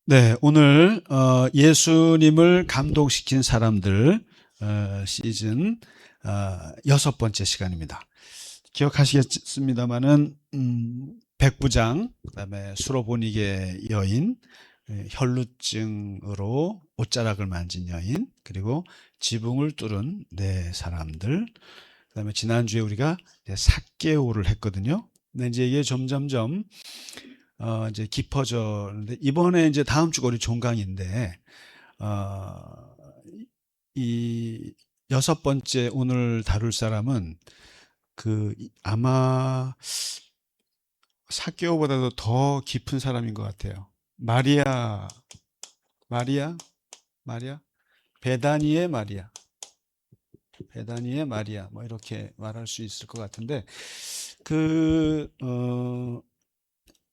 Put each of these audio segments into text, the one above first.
네, 오늘 예수님을 감동시킨 사람들 시즌 여섯 번째 시간입니다. 기억하시겠습니다마는 백부장, 그다음에 수로보니게 여인, 혈루증으로 옷자락을 만진 여인, 그리고 지붕을 뚫은 네 사람들. 그다음에 지난주에 우리가 이제 삭개오를 했거든요. 근데 이제 이게 점점점 이제 깊어졌는데, 이번에 이제 다음 주가 우리 종강인데, 어, 이 여섯 번째 오늘 다룰 사람은 아마 사개오보다도 더 깊은 사람인 것 같아요. 마리아, 마리아, 마리아, 베다니의 마리아, 베다니의 마리아, 뭐 이렇게 말할 수 있을 것 같은데, 그, 어,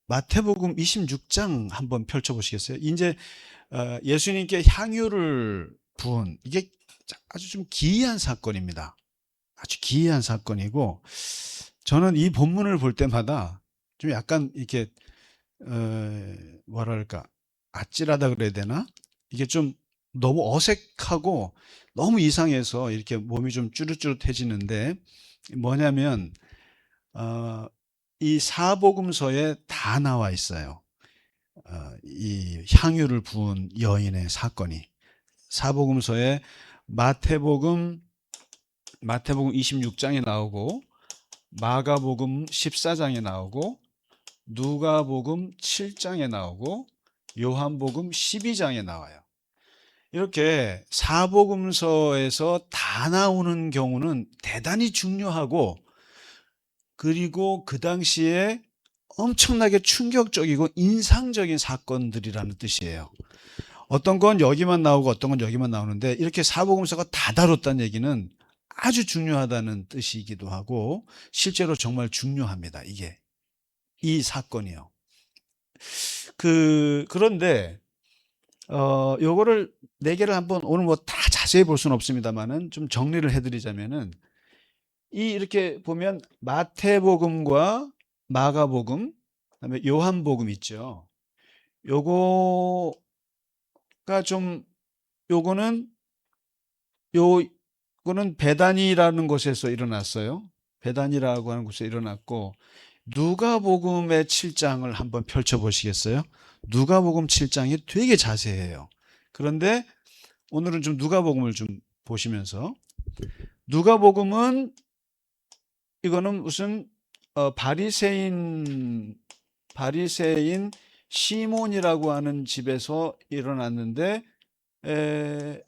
마태복음 26장 한번 펼쳐보시겠어요? 이제 예수님께 향유를 부은, 이게 아주 좀 기이한 사건입니다. 아주 기이한 사건이고, 저는 이 본문을 볼 때마다 좀 약간 이렇게 뭐랄까, 아찔하다 그래야 되나? 이게 좀 너무 어색하고 너무 이상해서 이렇게 몸이 좀 쭈릇쭈릇해지는데, 뭐냐면 어, 이 사복음서에 다 나와 있어요. 이 향유를 부은 여인의 사건이 사복음서에 마태복음 26장에 나오고, 마가복음 14장에 나오고, 누가복음 7장에 나오고, 요한복음 12장에 나와요. 이렇게 사복음서에서 다 나오는 경우는 대단히 중요하고, 그리고 그 당시에 엄청나게 충격적이고 인상적인 사건들이라는 뜻이에요. 어떤 건 여기만 나오고 어떤 건 여기만 나오는데, 이렇게 사복음서가 다 다뤘다는 얘기는 아주 중요하다는 뜻이기도 하고, 실제로 정말 중요합니다. 이게 이 사건이요. 그런데 요거를 네 개를 한번 오늘 뭐 다 자세히 볼 수는 없습니다만은 좀 정리를 해드리자면은, 이렇게 보면 마태복음과 마가복음, 그다음에 요한복음 있죠. 요거가 좀 요거는 요거는 베단이라는 곳에서 일어났어요. 베단이라고 하는 곳에 일어났고, 누가복음의 7장을 한번 펼쳐 보시겠어요? 누가복음 7장이 되게 자세해요. 그런데 오늘은 좀 누가복음을 좀 보시면서, 누가복음은 이거는 무슨 바리새인 시몬이라고 하는 집에서 일어났는데, 에,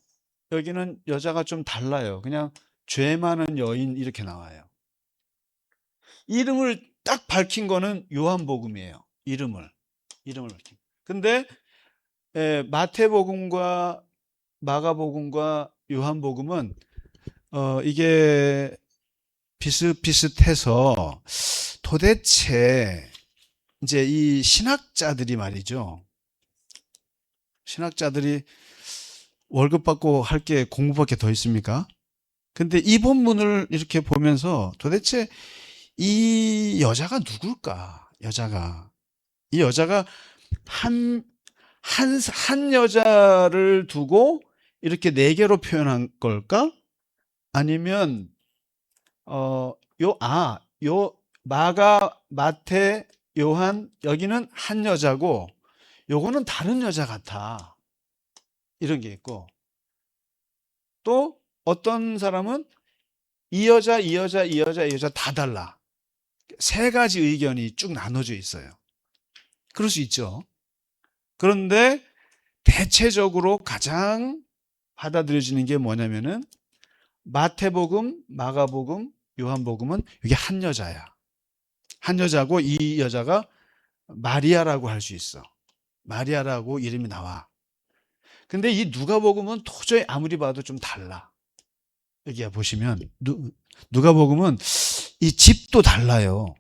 여기는 여자가 좀 달라요. 그냥 죄 많은 여인 이렇게 나와요. 이름을 딱 밝힌 거는 요한복음이에요. 이름을 밝힌. 근데 마태복음과 마가복음과 요한복음은 이게 비슷비슷해서, 도대체 이제 이 신학자들이 말이죠. 신학자들이 월급 받고 할 게 공부밖에 더 있습니까? 근데 이 본문을 이렇게 보면서 도대체 이 여자가 누굴까? 이 여자가 한, 한 여자를 두고 이렇게 네 개로 표현한 걸까? 아니면, 마가, 마태, 요한, 여기는 한 여자고, 요거는 다른 여자 같아. 이런 게 있고, 또 어떤 사람은 이 여자, 이 여자, 이 여자, 이 여자 다 달라. 세 가지 의견이 쭉 나눠져 있어요. 그럴 수 있죠. 그런데 대체적으로 가장 받아들여지는 게 뭐냐면은, 마태복음, 마가복음, 요한복음은 이게 한 여자야. 한 여자고, 이 여자가 마리아라고 할 수 있어. 마리아라고 이름이 나와. 근데 이 누가복음은 도저히 아무리 봐도 좀 달라. 여기 보시면 누가복음은 이 집도 달라요.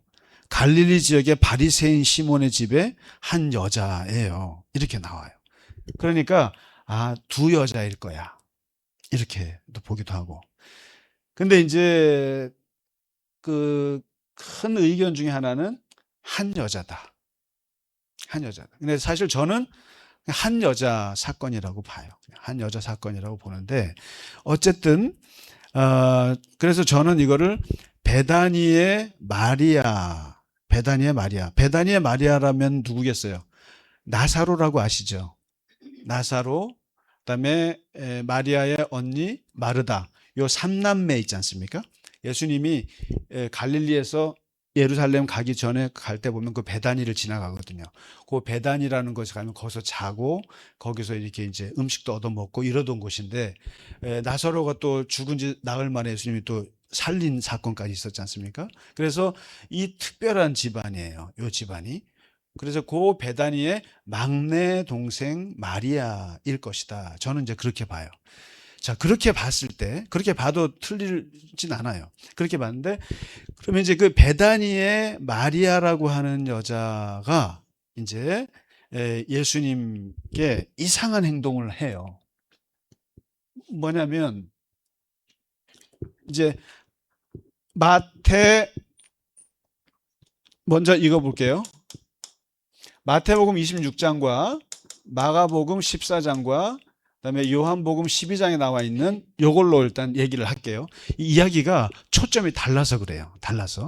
갈릴리 지역의 바리새인 시몬의 집에 한 여자예요. 이렇게 나와요. 그러니까 두 여자일 거야. 이렇게 또 보기도 하고. 근데 이제 그 큰 의견 중에 하나는 한 여자다. 한 여자다. 근데 사실 저는 한 여자 사건이라고 봐요. 한 여자 사건이라고 보는데 어쨌든 그래서 저는 이거를 베다니의 마리아, 베다니의 마리아라면 누구겠어요? 나사로라고 아시죠? 나사로, 그다음에 마리아의 언니 마르다, 요 삼남매 있지 않습니까? 예수님이 갈릴리에서 예루살렘 가기 전에 갈 때 보면 그 베다니를 지나가거든요. 그 베다니라는 곳에 가면 거기서 자고 거기서 이렇게 이제 음식도 얻어 먹고 이러던 곳인데 나사로가 또 죽은 지 나흘 만에 예수님이 또 살린 사건까지 있었지 않습니까? 그래서 이 특별한 집안이에요. 요 집안이. 그래서 그 베다니의 막내 동생 마리아일 것이다. 저는 이제 그렇게 봐요. 자, 그렇게 봤을 때, 그렇게 봐도 틀리진 않아요. 그렇게 봤는데, 그러면 이제 그 베다니의 마리아라고 하는 여자가 이제 예수님께 이상한 행동을 해요. 뭐냐면, 이제 먼저 읽어볼게요. 마태복음 26장과 마가복음 14장과 그다음에 요한복음 12장에 나와 있는 요걸로 일단 얘기를 할게요. 이 이야기가 초점이 달라서 그래요. 달라서.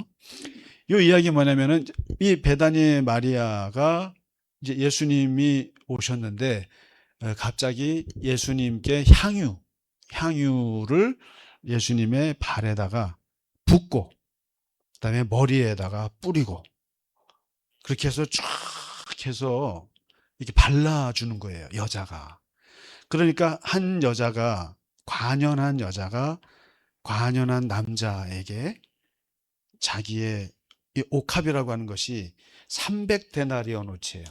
이 이야기 뭐냐면은 이 베다니 마리아가 이제 예수님이 오셨는데 갑자기 예수님께 향유를 예수님의 발에다가 붓고 그다음에 머리에다가 뿌리고 그렇게 해서 쫙 해서 이렇게 발라주는 거예요. 여자가. 그러니까 한 여자가 관연한 남자에게 자기의 이 옥합이라고 하는 것이 300데나리온어치예요.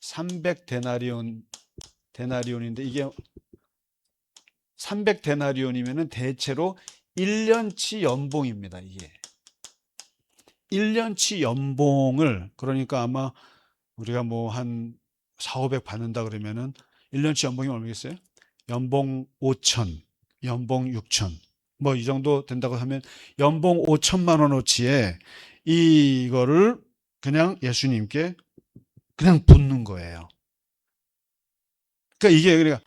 300데나리온인데 이게 300데나리온이면은 대체로 1년치 연봉입니다. 이게 1년치 연봉을 그러니까 아마 우리가 뭐 한 4, 500 받는다 그러면은 1년치 연봉이 얼마겠어요? 연봉 5천, 연봉 6천, 뭐 이 정도 된다고 하면 연봉 5천만 원어치에 이거를 그냥 예수님께 그냥 붓는 거예요. 그러니까 이게 그러니까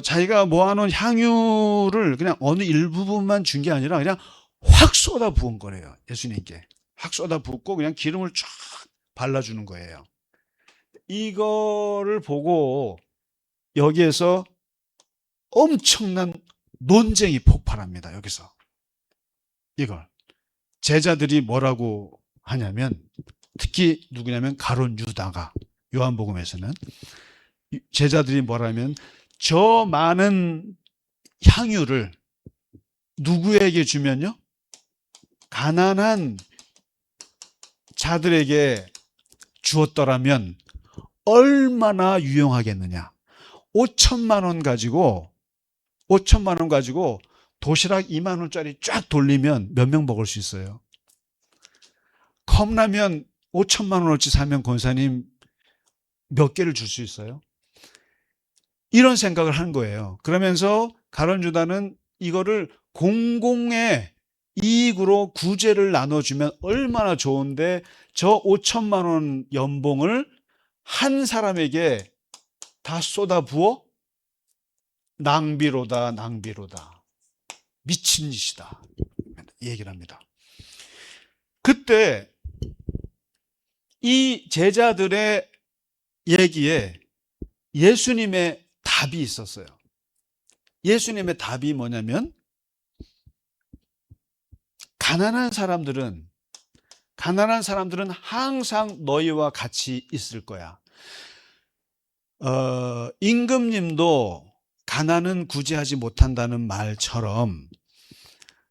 자기가 모아놓은 향유를 그냥 어느 일부분만 준 게 아니라 그냥 확 쏟아 부은 거래요. 예수님께 확 쏟아 붓고 그냥 기름을 쫙 발라주는 거예요. 이거를 보고 여기에서 엄청난 논쟁이 폭발합니다. 여기서 이걸 제자들이 뭐라고 하냐면 특히 누구냐면 가룟 유다가 요한복음에서는 제자들이 뭐라면 저 많은 향유를 누구에게 주면요? 가난한 자들에게 주었더라면 얼마나 유용하겠느냐. 5천만 원 가지고 도시락 2만 원짜리 쫙 돌리면 몇 명 먹을 수 있어요? 컵라면 5천만 원어치 사면 권사님 몇 개를 줄 수 있어요? 이런 생각을 한 거예요. 그러면서 가룟 유다는 이거를 공공의 이익으로 구제를 나눠주면 얼마나 좋은데 저 5천만 원 연봉을 한 사람에게 다 쏟아부어? 낭비로다. 미친 짓이다. 이 얘기를 합니다. 그때 이 제자들의 얘기에 예수님의 답이 있었어요. 예수님의 답이 뭐냐면 가난한 사람들은 항상 너희와 같이 있을 거야. 임금님도 가난은 구제하지 못한다는 말처럼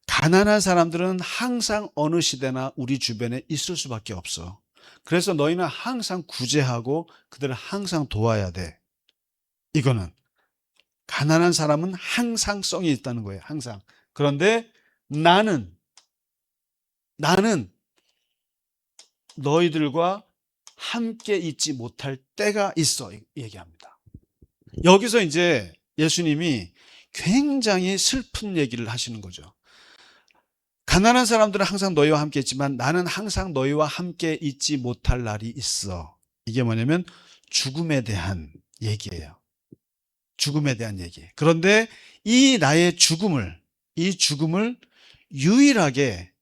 가난한 사람들은 항상 어느 시대나 우리 주변에 있을 수밖에 없어. 그래서 너희는 항상 구제하고 그들을 항상 도와야 돼. 이거는 가난한 사람은 항상성이 있다는 거예요. 항상. 그런데 나는 너희들과 함께 있지 못할 때가 있어 얘기합니다. 여기서 이제 예수님이 굉장히 슬픈 얘기를 하시는 거죠. 가난한 사람들은 항상 너희와 함께 있지만 나는 항상 너희와 함께 있지 못할 날이 있어. 이게 뭐냐면 죽음에 대한 얘기예요. 죽음에 대한 얘기. 그런데 이 나의 이 죽음을 유일하게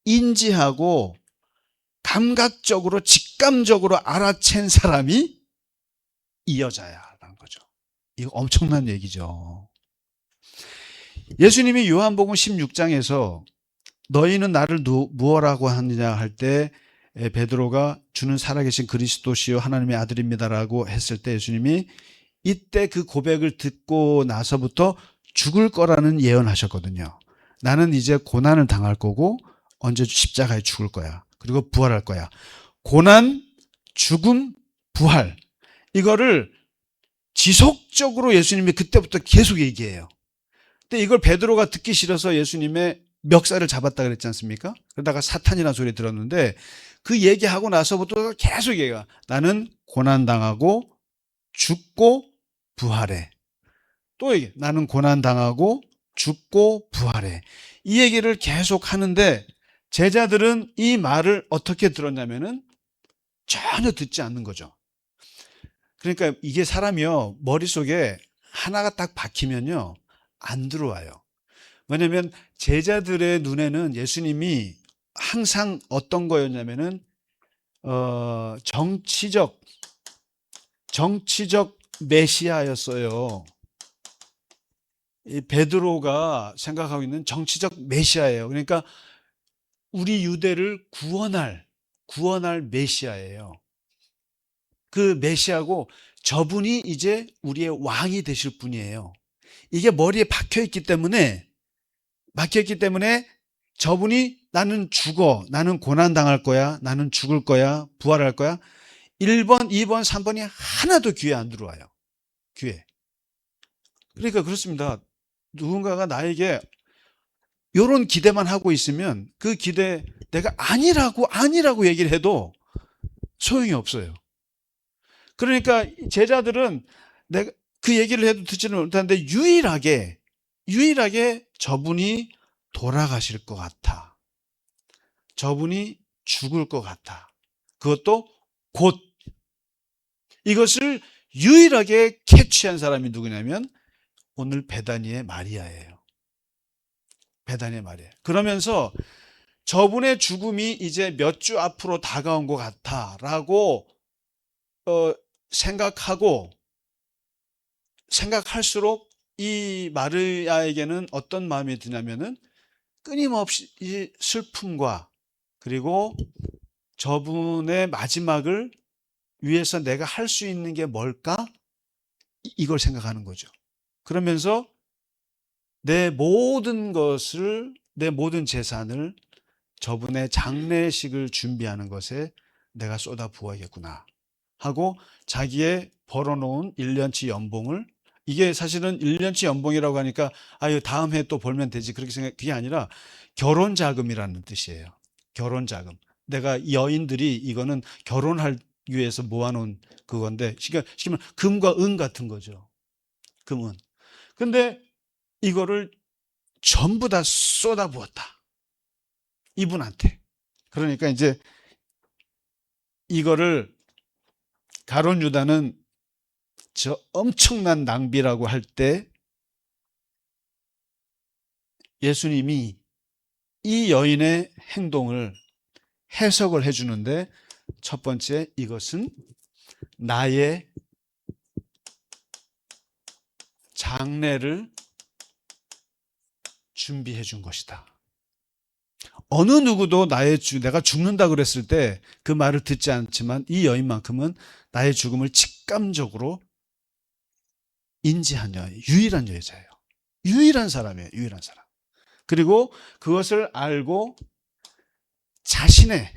인지하고 감각적으로, 직감적으로 알아챈 사람이 이 여자야라는 거죠. 이거 엄청난 얘기죠. 예수님이 요한복음 16장에서 너희는 나를 무엇라고 하느냐 할 때 베드로가 주는 살아계신 그리스도시요 하나님의 아들입니다라고 했을 때 예수님이 이때 그 고백을 듣고 나서부터 죽을 거라는 예언하셨거든요. 나는 이제 고난을 당할 거고 언제 십자가에 죽을 거야. 그리고 부활할 거야. 고난, 죽음, 부활. 이거를 지속적으로 예수님이 그때부터 계속 얘기해요. 근데 이걸 베드로가 듣기 싫어서 예수님의 멱살을 잡았다 그랬지 않습니까? 그러다가 사탄이라는 소리 들었는데 그 얘기하고 나서부터 계속 얘기해요. 나는 고난당하고 죽고 부활해. 또 얘기, 나는 고난당하고 죽고 부활해. 이 얘기를 계속 하는데 제자들은 이 말을 어떻게 들었냐면은 전혀 듣지 않는 거죠. 그러니까 이게 사람이요, 머릿속에 하나가 딱 박히면요, 안 들어와요. 왜냐면 제자들의 눈에는 예수님이 항상 어떤 거였냐면은, 정치적 메시아였어요. 이 베드로가 생각하고 있는 정치적 메시아예요. 그러니까 우리 유대를 구원할 메시아예요. 그 메시아고 저분이 이제 우리의 왕이 되실 분이에요. 이게 머리에 박혀있기 때문에 저분이 나는 죽어, 나는 고난당할 거야, 나는 죽을 거야, 부활할 거야. 1번, 2번, 3번이 하나도 귀에 안 들어와요. 귀에. 그러니까 그렇습니다. 누군가가 나에게 이런 기대만 하고 있으면 그 기대 내가 아니라고 얘기를 해도 소용이 없어요. 그러니까 제자들은 내가 그 얘기를 해도 듣지는 못하는데 유일하게 저분이 돌아가실 것 같아. 저분이 죽을 것 같아. 그것도 곧. 이것을 유일하게 캐치한 사람이 누구냐면 오늘 베다니의 마리아예요. 베다니의 마리아. 그러면서 저분의 죽음이 이제 몇 주 앞으로 다가온 것 같아라고 생각할수록 이 마리아에게는 어떤 마음이 드냐면은 끊임없이 이 슬픔과 그리고 저분의 마지막을 위해서 내가 할 수 있는 게 뭘까? 이걸 생각하는 거죠. 그러면서 내 모든 재산을 저분의 장례식을 준비하는 것에 내가 쏟아 부어야겠구나 하고 자기의 벌어놓은 1년치 연봉을, 이게 사실은 1년치 연봉이라고 하니까 아유 다음 해 또 벌면 되지 그렇게 생각, 그게 아니라 결혼 자금이라는 뜻이에요. 결혼 자금. 내가 여인들이 이거는 결혼할 위해서 모아놓은 그건데 시키면 금과 은 같은 거죠. 금은. 근데 이거를 전부 다 쏟아부었다. 이분한테. 그러니까 이제 이거를 가룟 유다는 저 엄청난 낭비라고 할 때 예수님이 이 여인의 행동을 해석을 해주는데 첫 번째, 이것은 나의 장례를 준비해 준 것이다. 어느 누구도 내가 죽는다 그랬을 때 그 말을 듣지 않지만 이 여인만큼은 나의 죽음을 직감적으로 인지한 유일한 여자예요. 유일한 사람이에요. 유일한 사람. 그리고 그것을 알고 자신의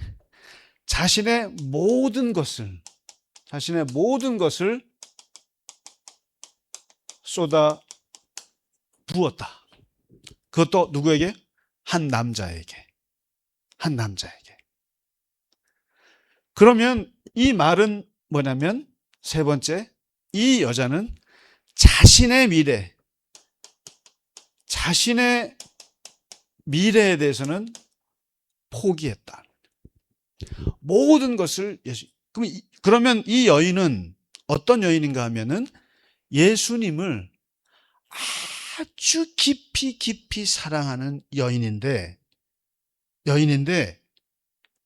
모든 것을 쏟아 부었다. 그것도 누구에게? 한 남자에게. 그러면 이 말은 뭐냐면 세 번째, 이 여자는 자신의 미래에 대해서는 포기했다. 모든 것을 그러면 이 여인은 어떤 여인인가 하면은 예수님을 아주 깊이 깊이 사랑하는 여인인데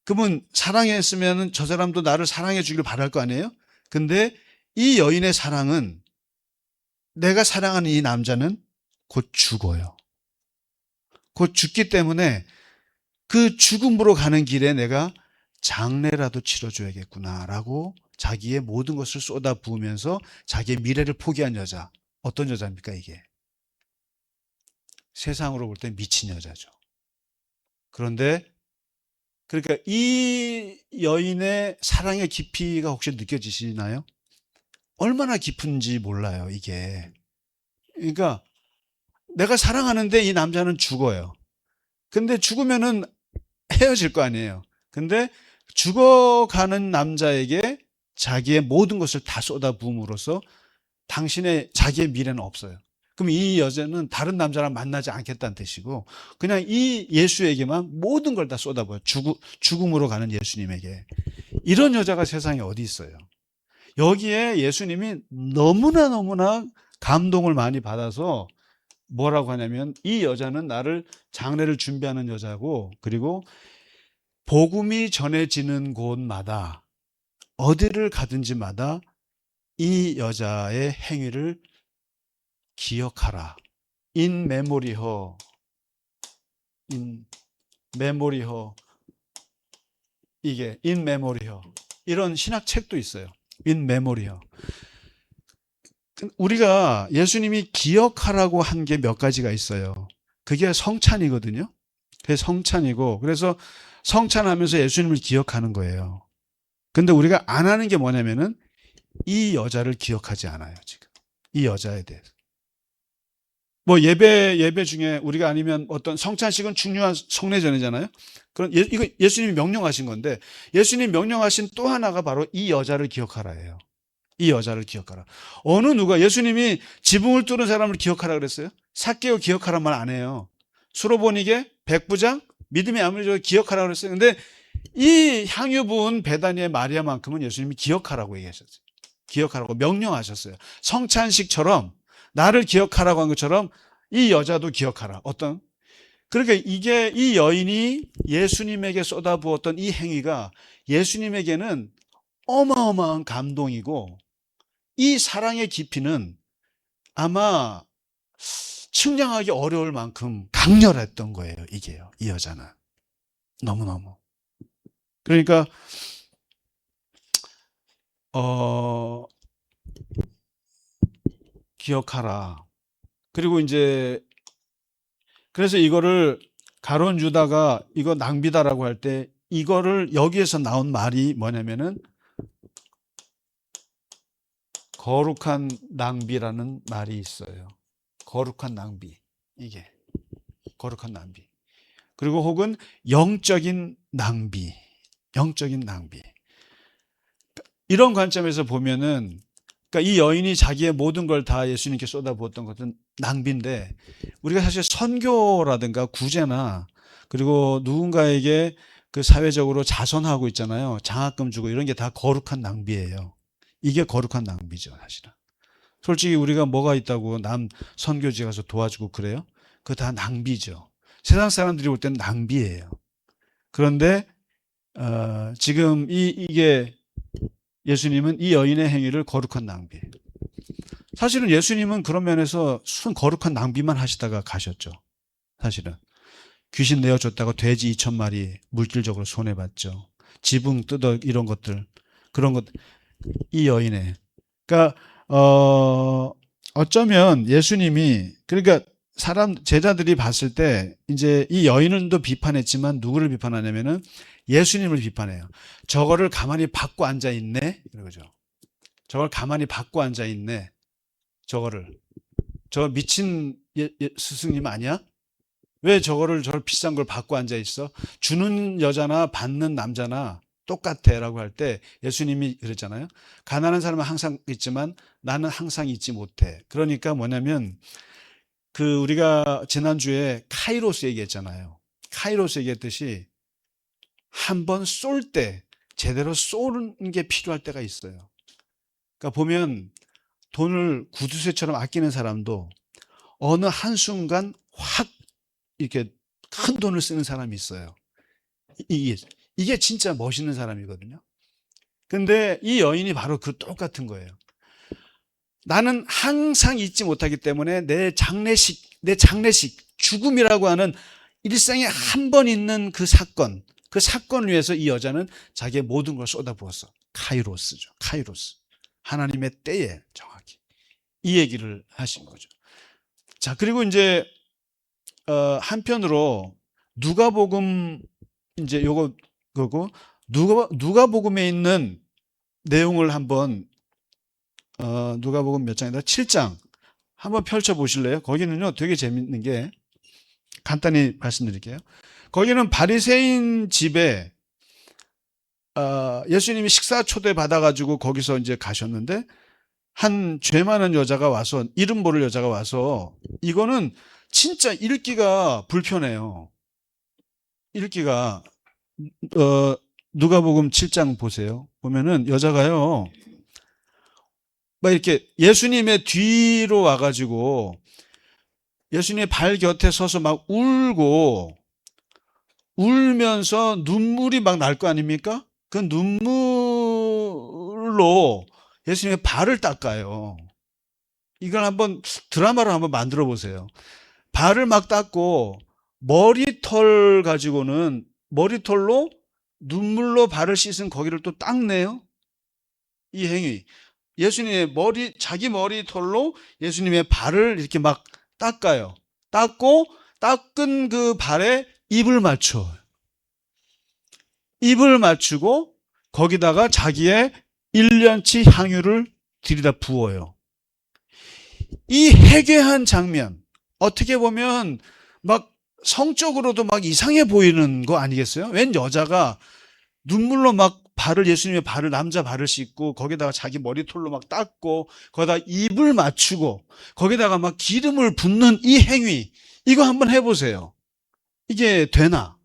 그러면 사랑했으면 저 사람도 나를 사랑해 주길 바랄 거 아니에요? 근데 이 여인의 사랑은 내가 사랑하는 이 남자는 곧 죽어요. 곧 죽기 때문에 그 죽음으로 가는 길에 내가 장례라도 치러줘야겠구나라고 자기의 모든 것을 쏟아부으면서 자기의 미래를 포기한 여자. 어떤 여자입니까, 이게? 세상으로 볼 때 미친 여자죠. 그런데 그러니까 이 여인의 사랑의 깊이가 혹시 느껴지시나요? 얼마나 깊은지 몰라요, 이게. 그러니까 내가 사랑하는데 이 남자는 죽어요. 근데 죽으면은 헤어질 거 아니에요. 근데 죽어가는 남자에게 자기의 모든 것을 다 쏟아부음으로써 당신의 자기의 미래는 없어요. 그럼 이 여자는 다른 남자랑 만나지 않겠다는 뜻이고 그냥 이 예수에게만 모든 걸 다 쏟아부어요. 죽음으로 가는 예수님에게. 이런 여자가 세상에 어디 있어요. 여기에 예수님이 너무나 감동을 많이 받아서 뭐라고 하냐면 이 여자는 나를 장례를 준비하는 여자고 그리고 복음이 전해지는 곳마다 어디를 가든지마다 이 여자의 행위를 기억하라. In memory her. In memory her. 이게 in memory her. 이런 신학 책도 있어요. In memory her. 우리가 예수님이 기억하라고 한 게 몇 가지가 있어요. 그게 성찬이거든요. 그게 성찬이고 그래서 성찬하면서 예수님을 기억하는 거예요. 근데 우리가 안 하는 게 뭐냐면은 이 여자를 기억하지 않아요, 지금. 이 여자에 대해서. 뭐 예배 중에 우리가 아니면 어떤 성찬식은 중요한 성례전이잖아요. 그런 이거 예수님이 명령하신 건데 예수님이 명령하신 또 하나가 바로 이 여자를 기억하라예요. 이 여자를 기억하라. 어느 누가 예수님이 지붕을 뚫은 사람을 기억하라 그랬어요? 삭개오 기억하란 말 안 해요. 수로보니게, 백부장, 믿음의 아무리 기억하라 그랬어요. 근데 이 향유 부은 베다니의 마리아만큼은 예수님이 기억하라고 얘기하셨어요. 기억하라고 명령하셨어요. 성찬식처럼 나를 기억하라고 한 것처럼 이 여자도 기억하라. 어떤? 그러니까 이게 이 여인이 예수님에게 쏟아부었던 이 행위가 예수님에게는 어마어마한 감동이고 이 사랑의 깊이는 아마 측량하기 어려울 만큼 강렬했던 거예요. 이게요. 이 여자는. 너무너무. 그러니까 기억하라. 그리고 이제 그래서 이거를 가룟 유다가 이거 낭비다라고 할 때 이거를 여기에서 나온 말이 뭐냐면은 거룩한 낭비라는 말이 있어요. 거룩한 낭비. 이게 거룩한 낭비. 그리고 혹은 영적인 낭비. 영적인 낭비. 이런 관점에서 보면은 그러니까 이 여인이 자기의 모든 걸 다 예수님께 쏟아부었던 것은 낭비인데 우리가 사실 선교라든가 구제나 그리고 누군가에게 그 사회적으로 자선하고 있잖아요. 장학금 주고 이런 게 다 거룩한 낭비예요. 이게 거룩한 낭비죠, 사실은. 솔직히 우리가 뭐가 있다고 남 선교지 가서 도와주고 그래요? 그거 다 낭비죠. 세상 사람들이 볼 때는 낭비예요. 그런데 지금 이게 예수님은 이 여인의 행위를 거룩한 낭비. 사실은 예수님은 그런 면에서 순 거룩한 낭비만 하시다가 가셨죠. 사실은. 귀신 내어줬다고 돼지 2,000마리 물질적으로 손해봤죠. 지붕 뜯어 이런 것들. 그런 것. 이 여인의. 그러니까 어쩌면 예수님이 그러니까 제자들이 봤을 때 이제 이 여인도 비판했지만 누구를 비판하냐면은 예수님을 비판해요. 저거를 가만히 받고 앉아 있네. 이러죠. 저걸 가만히 받고 앉아 있네. 저 미친 스승님 아니야? 왜 저걸 비싼 걸 받고 앉아 있어? 주는 여자나 받는 남자나 똑같아 라고 할 때 예수님이 그랬잖아요. 가난한 사람은 항상 있지만 나는 항상 있지 못해. 그러니까 뭐냐면 우리가 지난주에 카이로스 얘기했잖아요. 카이로스 얘기했듯이 한번 쏠 때 제대로 쏘는 게 필요할 때가 있어요. 그러니까 보면 돈을 구두쇠처럼 아끼는 사람도 어느 한순간 확 이렇게 큰 돈을 쓰는 사람이 있어요. 이게 진짜 멋있는 사람이거든요. 근데 이 여인이 바로 그 똑같은 거예요. 나는 항상 잊지 못하기 때문에 내 장례식, 죽음이라고 하는 일생에 한 번 있는 그 사건을 위해서 이 여자는 자기의 모든 걸 쏟아부었어. 카이로스죠. 카이로스. 하나님의 때에 정확히. 이 얘기를 하신 거죠. 자, 그리고 이제, 한편으로 누가복음, 이제 그거, 누가복음에 있는 내용을 한번, 누가복음 몇 장이다? 7장. 한번 펼쳐 보실래요? 거기는요, 되게 재밌는 게, 간단히 말씀드릴게요. 거기는 바리새인 집에 예수님이 식사 초대 받아가지고 거기서 이제 가셨는데 한 죄 많은 여자가 와서 이름 모를 여자가 와서 이거는 진짜 읽기가 불편해요. 읽기가 누가복음 7장 보세요. 보면은 여자가요 막 이렇게 예수님의 뒤로 와가지고 예수님의 발 곁에 서서 막 울면서 눈물이 막 날 거 아닙니까? 그 눈물로 예수님의 발을 닦아요. 이걸 한번 드라마로 한번 만들어 보세요. 발을 막 닦고 머리털 가지고는 머리털로 눈물로 발을 씻은 거기를 또 닦네요. 이 행위. 예수님의 자기 머리털로 예수님의 발을 이렇게 막 닦아요. 닦고 닦은 그 발에 입을 맞춰. 입을 맞추고 거기다가 자기의 1년치 향유를 들이다 부어요. 이 해괴한 장면, 어떻게 보면 막 성적으로도 막 이상해 보이는 거 아니겠어요? 웬 여자가 눈물로 막 예수님의 발을, 남자 발을 씻고 거기다가 자기 머리털로 막 닦고 거기다 입을 맞추고 거기다가 막 기름을 붓는 이 행위, 이거 한번 해보세요. 이게 되나?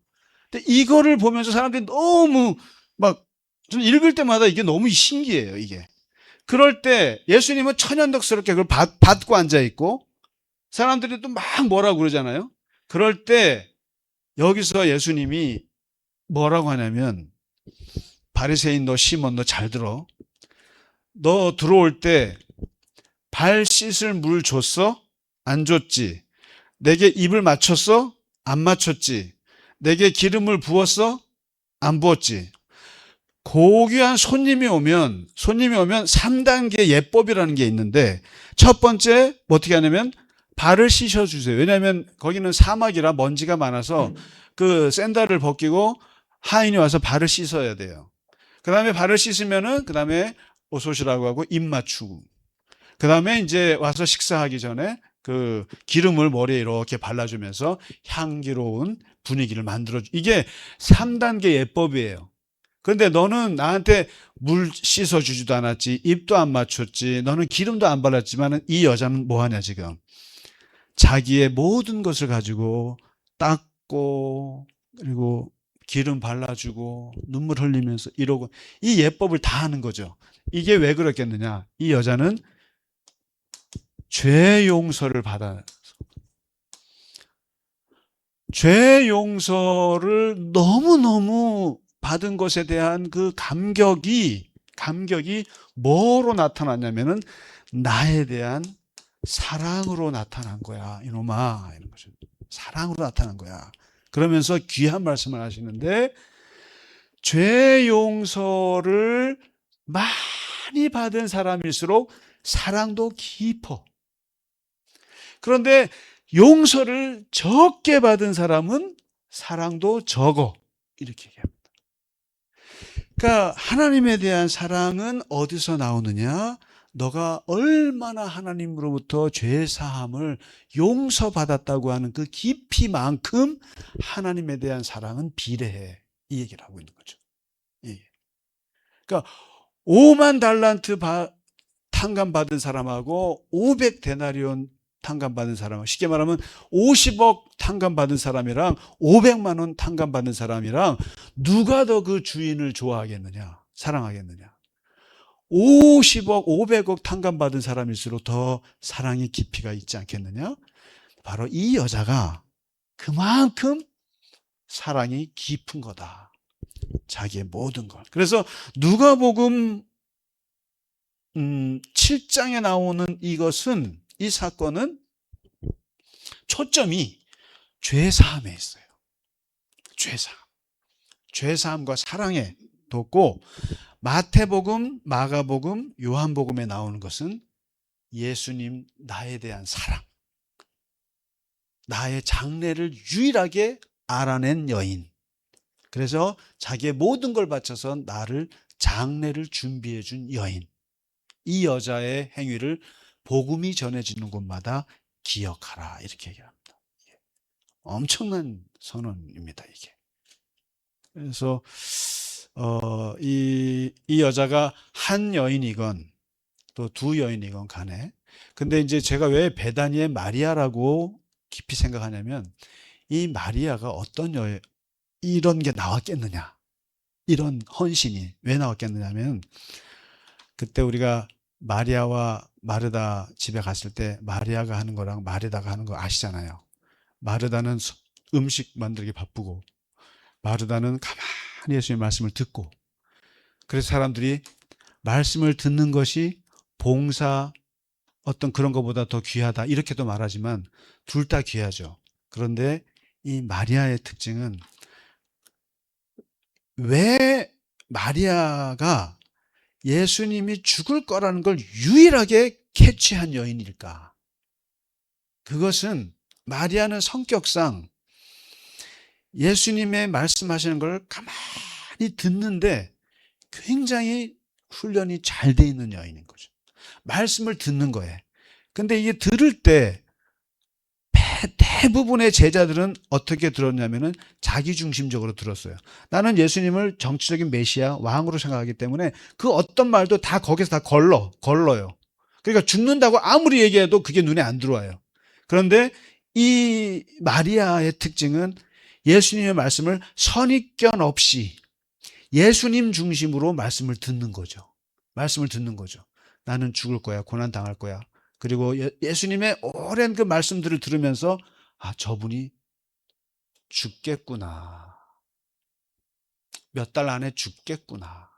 근데 이거를 보면서 사람들이 너무 막, 좀 읽을 때마다 이게 너무 신기해요, 이게. 그럴 때 예수님은 천연덕스럽게 그걸 받고 앉아있고 사람들이 또 막 뭐라고 그러잖아요. 그럴 때 여기서 예수님이 뭐라고 하냐면, 바리새인 너 시몬 너 잘 들어. 너 들어올 때 발 씻을 물 줬어? 안 줬지. 내게 입을 맞췄어? 안 맞췄지. 내게 기름을 부었어? 안 부었지. 고귀한 손님이 오면 3단계 예법이라는 게 있는데, 첫 번째 어떻게 하냐면 발을 씻어주세요. 왜냐하면 거기는 사막이라 먼지가 많아서 그 샌들을 벗기고 하인이 와서 발을 씻어야 돼요. 그 다음에 발을 씻으면은 그 다음에 어소시라고 하고 입 맞추고, 그 다음에 이제 와서 식사하기 전에 그 기름을 머리에 이렇게 발라주면서 향기로운 분위기를 만들어주. 이게 3단계 예법이에요. 그런데 너는 나한테 물 씻어주지도 않았지, 입도 안 맞췄지, 너는 기름도 안 발랐지만 이 여자는 뭐하냐 지금. 자기의 모든 것을 가지고 닦고 그리고 기름 발라주고 눈물 흘리면서 이러고 이 예법을 다 하는 거죠. 이게 왜 그렇겠느냐. 이 여자는 죄 용서를 죄 용서를 너무너무 받은 것에 대한 그 감격이 뭐로 나타났냐면은 나에 대한 사랑으로 나타난 거야. 이놈아, 이런 거죠. 사랑으로 나타난 거야. 그러면서 귀한 말씀을 하시는데, 죄 용서를 많이 받은 사람일수록 사랑도 깊어. 그런데 용서를 적게 받은 사람은 사랑도 적어. 이렇게 얘기합니다. 그러니까 하나님에 대한 사랑은 어디서 나오느냐? 너가 얼마나 하나님으로부터 죄 사함을 용서받았다고 하는 그 깊이만큼 하나님에 대한 사랑은 비례해. 이 얘기를 하고 있는 거죠. 예. 그러니까 5만 달란트 탕감 받은 사람하고 500데나리온 탕감받은 사람, 쉽게 말하면 50억 탕감받은 사람이랑 500만 원 탕감받은 사람이랑 누가 더 그 주인을 좋아하겠느냐, 사랑하겠느냐. 50억, 500억 탕감받은 사람일수록 더 사랑의 깊이가 있지 않겠느냐. 바로 이 여자가 그만큼 사랑이 깊은 거다. 자기의 모든 걸. 그래서 누가복음 7장에 나오는 이것은, 이 사건은 초점이 죄사함에 있어요. 죄사함. 죄사함과 사랑에 뒀고, 마태복음, 마가복음, 요한복음에 나오는 것은 예수님 나에 대한 사랑, 나의 장래를 유일하게 알아낸 여인. 그래서 자기의 모든 걸 바쳐서 나를, 장래를 준비해 준 여인. 이 여자의 행위를 복음이 전해지는 곳마다 기억하라, 이렇게 얘기합니다. 엄청난 선언입니다, 이게. 그래서 이 여자가 한 여인이건 또 두 여인이건 간에, 근데 이제 제가 왜 베다니의 마리아라고 깊이 생각하냐면, 이 마리아가 어떤 이런 게 나왔겠느냐, 이런 헌신이 왜 나왔겠느냐면, 그때 우리가 마리아와 마르다 집에 갔을 때 마리아가 하는 거랑 마르다가 하는 거 아시잖아요. 마르다는 음식 만들기 바쁘고, 마르다는 가만히 예수님의 말씀을 듣고, 그래서 사람들이 말씀을 듣는 것이 봉사, 어떤 그런 것보다 더 귀하다, 이렇게도 말하지만 둘 다 귀하죠. 그런데 이 마리아의 특징은, 왜 마리아가 예수님이 죽을 거라는 걸 유일하게 캐치한 여인일까? 그것은, 마리아는 성격상 예수님의 말씀하시는 걸 가만히 듣는데 굉장히 훈련이 잘 돼 있는 여인인 거죠. 말씀을 듣는 거예요. 근데 이게 들을 때 대부분의 제자들은 어떻게 들었냐면은 자기중심적으로 들었어요. 나는 예수님을 정치적인 메시아, 왕으로 생각하기 때문에 그 어떤 말도 다 거기서 다 걸러요. 그러니까 죽는다고 아무리 얘기해도 그게 눈에 안 들어와요. 그런데 이 마리아의 특징은 예수님의 말씀을 선입견 없이 예수님 중심으로 말씀을 듣는 거죠. 말씀을 듣는 거죠. 나는 죽을 거야, 고난 당할 거야. 그리고 예수님의 오랜 그 말씀들을 들으면서, 아, 저분이 죽겠구나. 몇 달 안에 죽겠구나.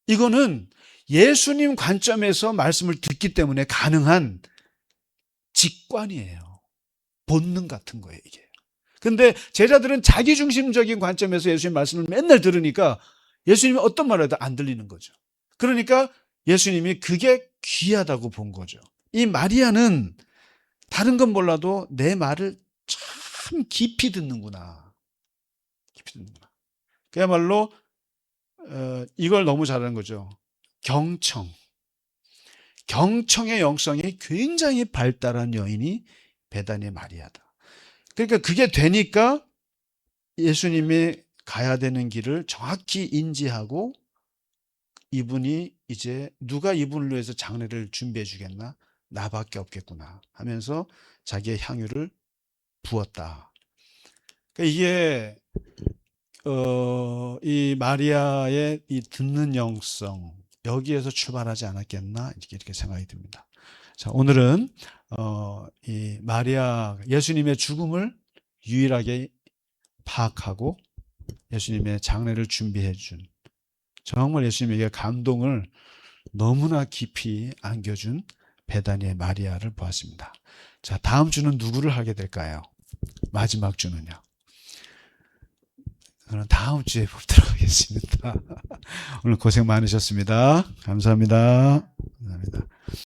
이거는 예수님 관점에서 말씀을 듣기 때문에 가능한 직관이에요. 본능 같은 거예요, 이게. 근데 제자들은 자기중심적인 관점에서 예수님 말씀을 맨날 들으니까 예수님이 어떤 말을 해도 안 들리는 거죠. 그러니까 예수님이 그게 귀하다고 본 거죠. 이 마리아는 다른 건 몰라도 내 말을 참 깊이 듣는구나. 깊이 듣는구나. 그야말로 이걸 너무 잘하는 거죠. 경청의 영성이 굉장히 발달한 여인이 베다니의 마리아다. 그러니까 그게 되니까 예수님이 가야 되는 길을 정확히 인지하고, 이분이 이제 누가 이분을 위해서 장례를 준비해 주겠나? 나밖에 없겠구나 하면서 자기의 향유를 부었다. 그러니까 이게 이 마리아의 이 듣는 영성, 여기에서 출발하지 않았겠나, 이렇게 생각이 듭니다. 자, 오늘은 이 마리아, 예수님의 죽음을 유일하게 파악하고 예수님의 장례를 준비해 준, 정말 예수님에게 감동을 너무나 깊이 안겨준 베다니의 마리아를 보았습니다. 자, 다음 주는 누구를 하게 될까요? 마지막 주는요. 저는 다음 주에 뵙도록 하겠습니다. 오늘 고생 많으셨습니다. 감사합니다.